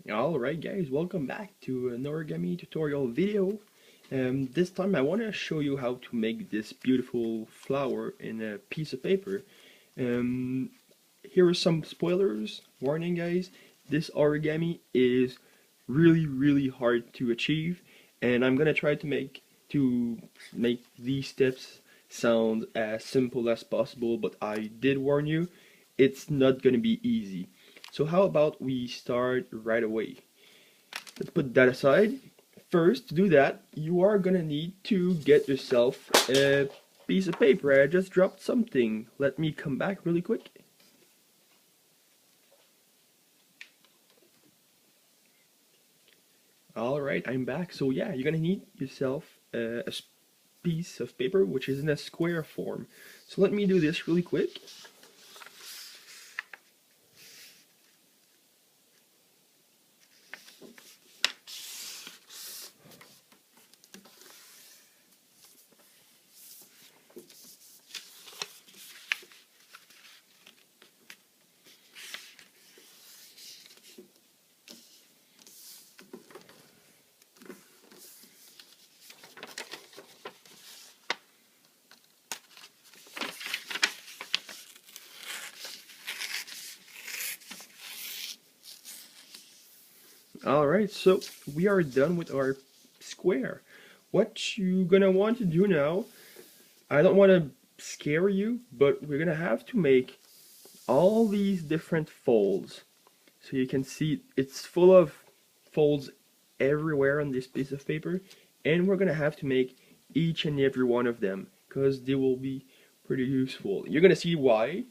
Alright guys, welcome back to an origami tutorial video. This time I want to show you how to make this beautiful flower in a piece of paper. Here are some spoilers. Warning guys, this origami is really hard to achieve, and I'm gonna try to make these steps sound as simple as possible, but I did warn you, it's not gonna be easy. So how about we start right away? Let's put that aside. First, to do that, you are gonna need to get yourself a piece of paper. I just dropped something. Let me come back really quick. Alright, I'm back. So yeah, you're gonna need yourself a piece of paper which is in a square form. So let me do this really quick. Alright, so we are done with our square. What you gonna want to do now, I don't want to scare you, but we're gonna have to make all these different folds. So you can see it's full of folds everywhere on this piece of paper, and we're gonna have to make each and every one of them because they will be pretty useful. You're gonna see why,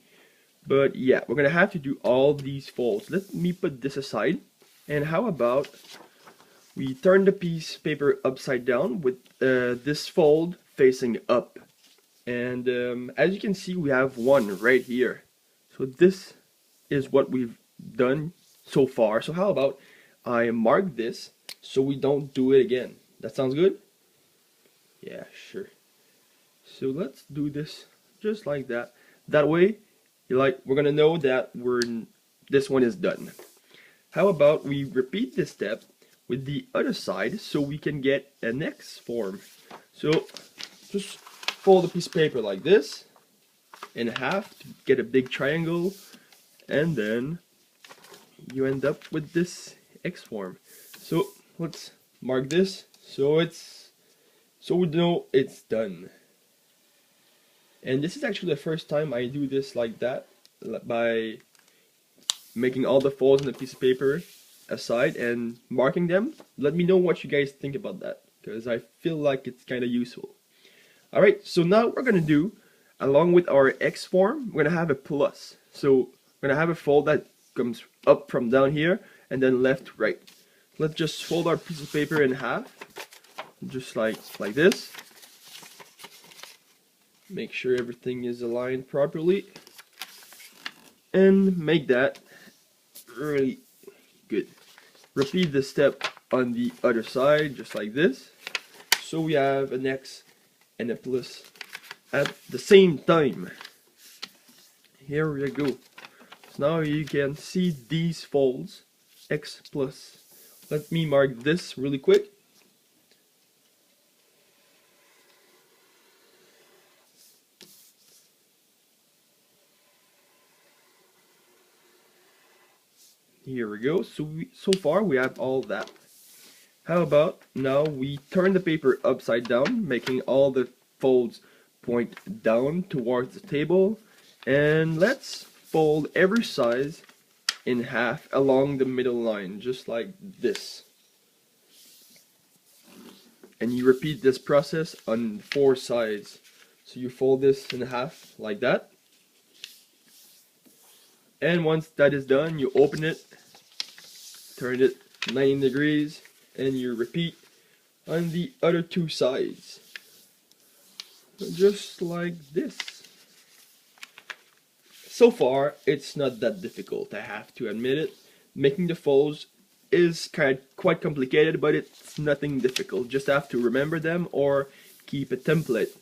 but yeah, we're gonna have to do all these folds. Let me put this aside. And how about we turn the piece of paper upside down with this fold facing up. And as you can see, we have one right here. So this is what we've done so far. So how about I mark this so we don't do it again. That sounds good? Yeah, sure. So let's do this just like that. That way, we're gonna know that this one is done. How about we repeat this step with the other side so we can get an X form. So just fold a piece of paper like this in half to get a big triangle, and then you end up with this X form. So let's mark this so we know it's done. And this is actually the first time I do this like that, by making all the folds on a piece of paper aside and marking them. Let me know what you guys think about that, because I feel like it's kind of useful. Alright, so now we're gonna do, along with our X form, we're gonna have a plus. So we're gonna have a fold that comes up from down here and then left, right. Let's just fold our piece of paper in half, just like this. Make sure everything is aligned properly, and make that really good. Repeat the step on the other side just like this, so we have an X and a plus at the same time. Here we go. So now you can see these folds, X plus. Let me mark this really quick. Here we go. So far we have all that. How about now we turn the paper upside down, making all the folds point down towards the table, and let's fold every size in half along the middle line, just like this. And you repeat this process on 4 sides. So you fold this in half like that. And once that is done, you open it, turn it 90 degrees, and you repeat on the other 2 sides. Just like this. So far, it's not that difficult, I have to admit it. Making the folds is quite complicated, but it's nothing difficult. Just have to remember them or keep a template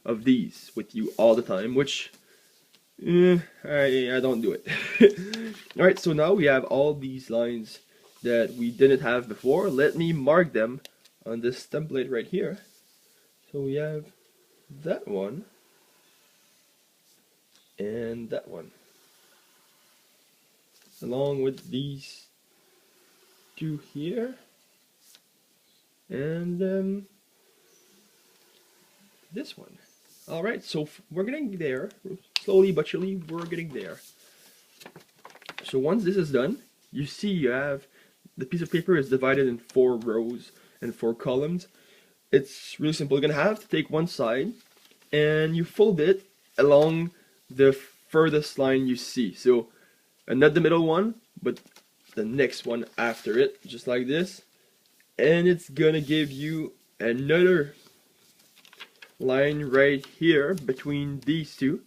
of these with you all the time, which I don't do it. Alright, so now we have all these lines that we didn't have before. Let me mark them on this template right here. So we have that one and that one, along with these two here, and this one. Alright, so we're getting there. Slowly but surely, we're getting there. So once this is done, you see you have the piece of paper is divided in 4 rows and 4 columns. It's really simple. You're gonna have to take one side and you fold it along the furthest line you see. So not the middle one, but the next one after it, just like this. And it's gonna give you another line right here between these two,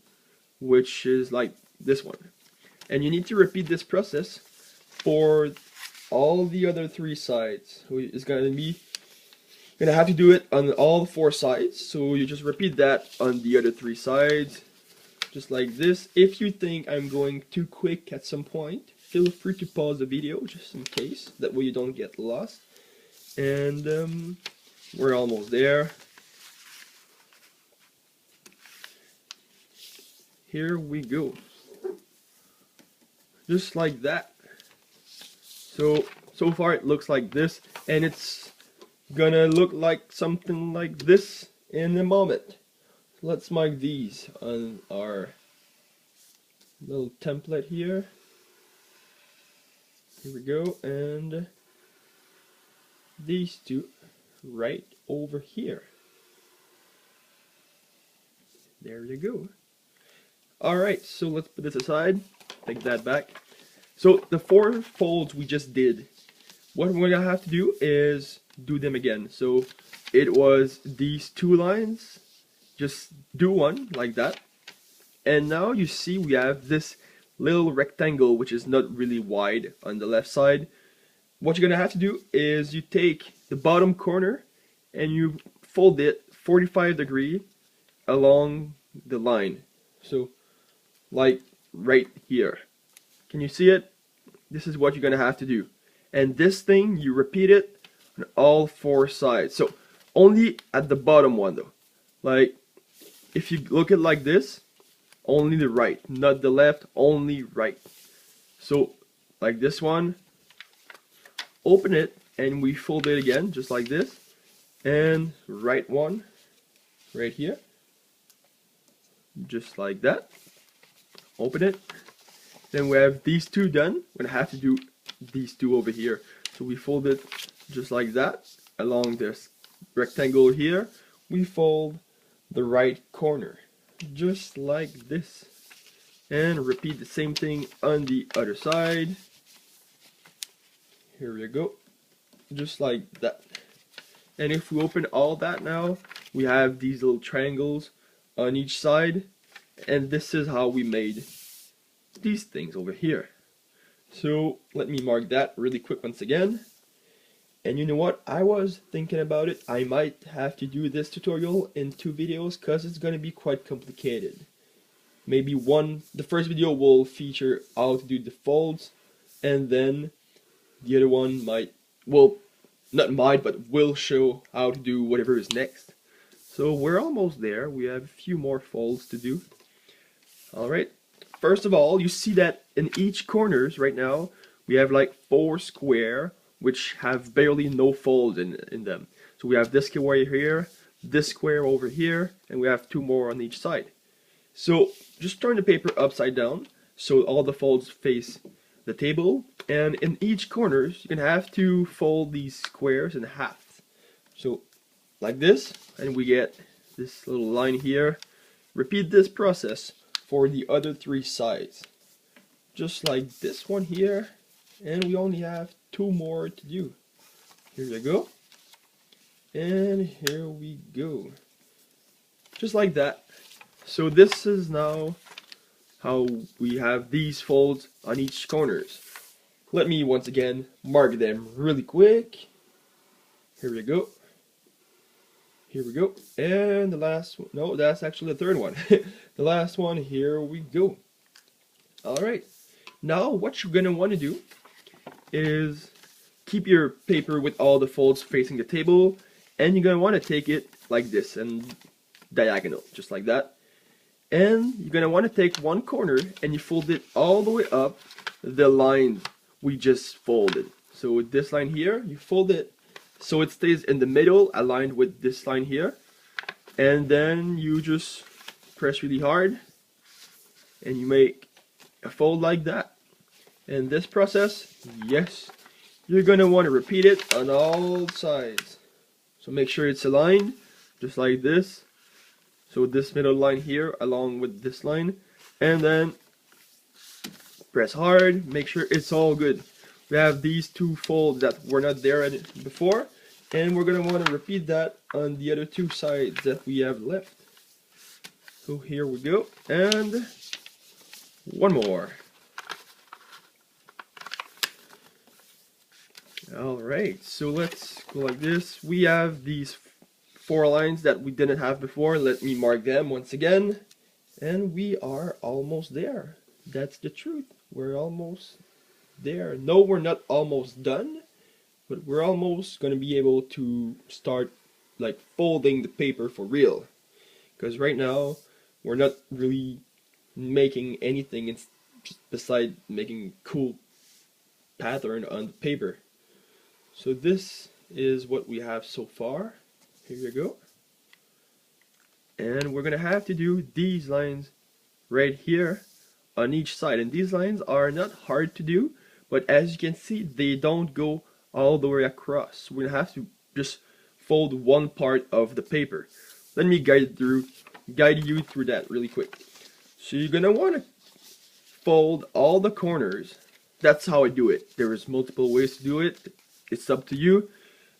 which is like this one. And you need to repeat this process for all the other 3 sides. So it's gonna have to do it on all 4 sides. So you just repeat that on the other 3 sides, just like this. If you think I'm going too quick at some point, feel free to pause the video just in case. That way you don't get lost. And we're almost there. Here we go. Just like that. So far it looks like this, and it's gonna look like something like this in a moment. Let's mark these on our little template here. Here we go, and these two right over here. There you go. Alright, so let's put this aside, take that back. So the 4 folds we just did, what we're gonna have to do is do them again. So it was these 2 lines, just do one like that. And now you see we have this little rectangle which is not really wide on the left side. What you're gonna have to do is you take the bottom corner and you fold it 45 degrees along the line. So like right here. Can you see it? This is what you're gonna have to do. And this thing, you repeat it on all 4 sides. So only at the bottom one though. Like if you look at it like this, only the right, not the left, only right. So like this one, open it and we fold it again just like this. And right one right here, just like that. Open it. Then we have these 2 done. We're gonna have to do these 2 over here. So we fold it just like that along this rectangle here. We fold the right corner just like this, and repeat the same thing on the other side. Here we go, just like that. And if we open all that now, we have these little triangles on each side. And this is how we made these things over here. So let me mark that really quick once again. And you know what? I was thinking about it. I might have to do this tutorial in 2 videos because it's going to be quite complicated. Maybe the first video will feature how to do the folds, and then the other one will show how to do whatever is next. So we're almost there. We have a few more folds to do. Alright, first of all, you see that in each corners right now, we have like 4 square, which have barely no folds in them. So we have this square here, this square over here, and we have 2 more on each side. So just turn the paper upside down, so all the folds face the table, and in each corners, you're gonna have to fold these squares in half. So like this, and we get this little line here. Repeat this process for the other 3 sides, just like this one here, and we only have 2 more to do. Here you go, and here we go, just like that. So this is now how we have these folds on each corners. Let me once again mark them really quick. Here we go. Here we go, and the last one, no, that's actually the 3rd one. The last one, here we go. Alright, now what you're going to want to do is keep your paper with all the folds facing the table, and you're gonna want to take it like this and diagonal, just like that. And you're gonna want to take one corner and you fold it all the way up the line we just folded. So with this line here, you fold it so it stays in the middle, aligned with this line here, and then you just press really hard and you make a fold like that. And this process, yes, you're gonna want to repeat it on all sides. So make sure it's aligned, just like this. So this middle line here along with this line, and then press hard, make sure it's all good. We have these two folds that were not there before, and we're gonna want to repeat that on the other two sides that we have left. So here we go, and one more. Alright, so let's go like this. We have these 4 lines that we didn't have before. Let me mark them once again. And we are almost there. That's the truth. We're almost there. No, we're not almost done, but we're almost going to be able to start like folding the paper for real. Because right now, we're not really making anything besides making cool pattern on the paper. So this is what we have so far. Here you go. And we're gonna have to do these lines right here on each side. And these lines are not hard to do, but as you can see, they don't go all the way across. So we're gonna have to just fold one part of the paper. Let me guide you through that really quick. So you're gonna want to fold all the corners. That's how I do it. There is multiple ways to do it. It's up to you.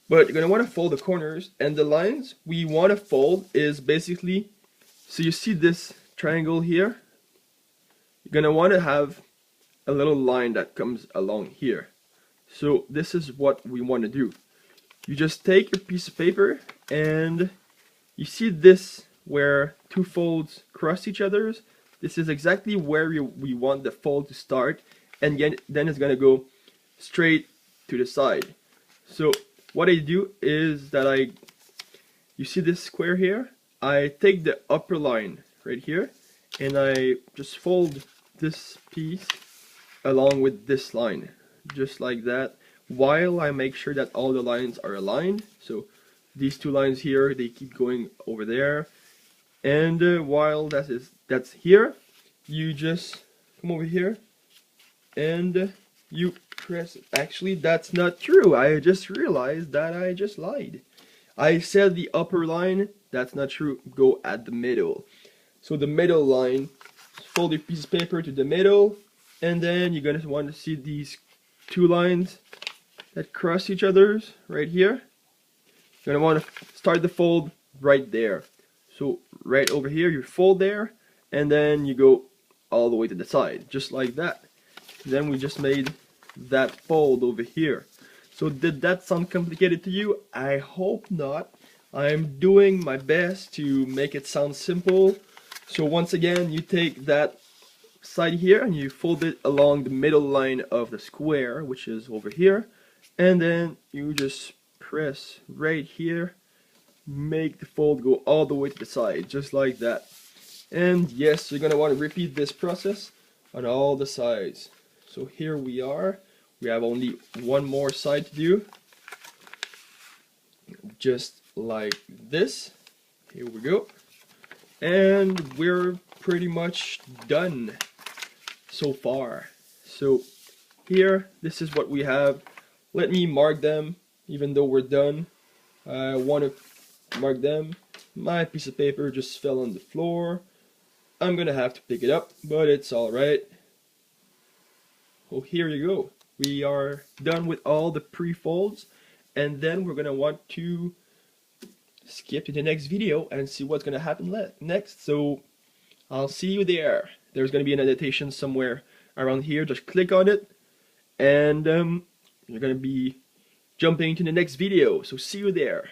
But you're going to want to fold the corners, and the lines we want to fold is basically, so you see this triangle here? You're going to want to have a little line that comes along here. So this is what we want to do. You just take your piece of paper, and you see this where two folds cross each other. This is exactly where we want the fold to start, and then it's going to go straight to the side. So what I do is that you see this square here? I take the upper line right here and I just fold this piece along with this line, just like that, while I make sure that all the lines are aligned. So these two lines here, they keep going over there, and while that's here, you just come over here and you press. Actually, that's not true. I just realized that I just lied. I said the upper line. That's not true. Go at the middle. So the middle line, fold your piece of paper to the middle, and then you're gonna want to see these two lines that cross each other's right here. You're gonna want to start the fold right there. So right over here, you fold there, and then you go all the way to the side, just like that. Then we just made that fold over here. So did that sound complicated to you? I hope not. I'm doing my best to make it sound simple. So once again, you take that side here and you fold it along the middle line of the square, which is over here, and then you just press right here, make the fold go all the way to the side, just like that. And yes, you're gonna want to repeat this process on all the sides. So here we are. We have only one more side to do. Just like this. Here we go. And we're pretty much done so far. So here, this is what we have. Let me mark them, even though we're done. I want to mark them. My piece of paper just fell on the floor. I'm gonna have to pick it up, but it's alright. Oh, here you go. We are done with all the pre-folds, and then we're gonna want to skip to the next video and see what's gonna happen next. So I'll see you there. There's gonna be an annotation somewhere around here. Just click on it, and you're gonna be jumping to the next video. So see you there.